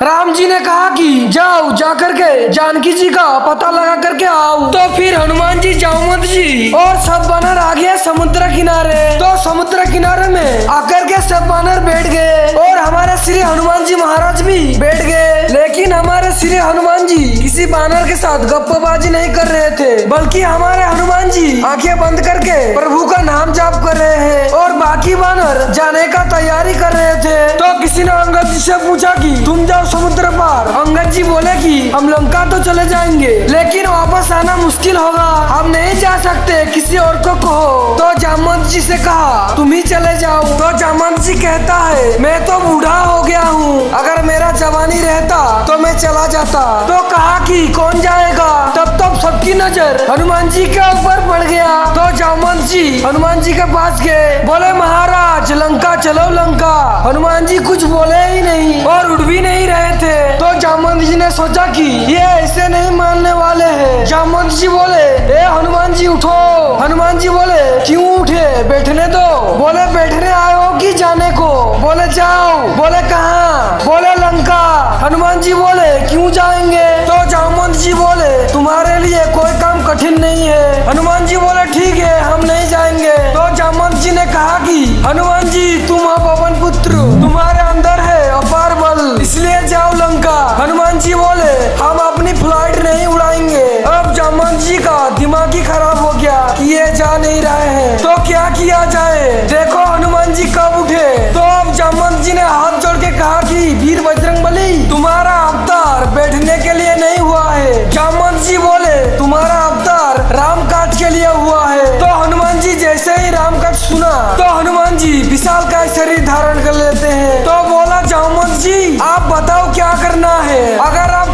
राम जी ने कहा कि जाओ जाकर के जानकी जी का पता लगा करके आओ। तो फिर हनुमान जी, जामवंत जी और सब बानर आ गए समुद्र किनारे। तो समुद्र किनारे में आकर के सब बानर बैठ गए और हमारे श्री हनुमान जी महाराज भी बैठ गए। लेकिन हमारे श्री हनुमान जी किसी बानर के साथ गप्पबाजी नहीं कर रहे थे, बल्कि हमारे हनुमान जी आंखें बंद करके प्रभु का नाम जाप कर रहे हैं और बाकी बानर जाने का तैयारी कर रहे थे। तो किसी ने अंगद जी से पूछा कि तुम जाओ समुद्र पार। अंगद जी बोले कि हम लंका तो चले जाएंगे, लेकिन वापस आना मुश्किल होगा, हम नहीं जा सकते, किसी और को कहो। तो जामवंत जी से कहा तुम ही चले जाओ। तो जामवंत जी कहता है मैं तो बूढ़ा हो गया हूँ, अगर मेरा जवानी रहता तो मैं चला जाता। तो कहा कि कौन जाएगा। तब सबकी नजर हनुमान जी के ऊपर पड़ गया। तो जामवंत जी हनुमान जी के पास गए, बोले महाराज लंका चलो लंका। हनुमान जी कुछ बोले ही नहीं और उड़ भी नहीं रहे थे। तो जामवंत जी ने सोचा कि ये ऐसे नहीं मानने वाले हैं। जामवंत जी बोले ए हनुमान जी उठो। हनुमान जी बोले क्यों उठे, बैठने दो। बोले बैठने आए हो कि जाने को। बोले जाओ। बोले कहाँ। बोले लंका। हनुमान जी बोले क्यों जाएंगे। तो जामवंत जी बोले तुम्हारे लिए कोई काम कठिन नहीं है। हनुमान जी बोले ठीक है हम नहीं जाएंगे। तो जामवंत जी ने कहा कि हनुमान जी तुम हो पवन पुत्र, तुम्हारे अंदर है अपार बल, इसलिए जाओ लंका। हनुमान जी बोले हम अपनी फ्लाइट नहीं उड़ाएंगे। अब जामवंत जी का दिमाग ही खराब हो गया कि ये जा नहीं रहे हैं, तो क्या किया जाए। देखो हनुमान जी कब उठे। तो अब जामवंत जी ने हाथ जोड़ के कहा कि वीर बजरंगबली तुम्हारा अवतार बैठने के लिए नहीं हुआ है। जामवंत जी बोले तुम्हारा अवतार राम काज के लिए हुआ है। तो हनुमान जी जैसे ही राम काज सुना तो हनुमान जी विशाल का शरीर धारण कर लेते हैं। तो बोला जामवंत जी आप बताओ क्या करना है, अगर आप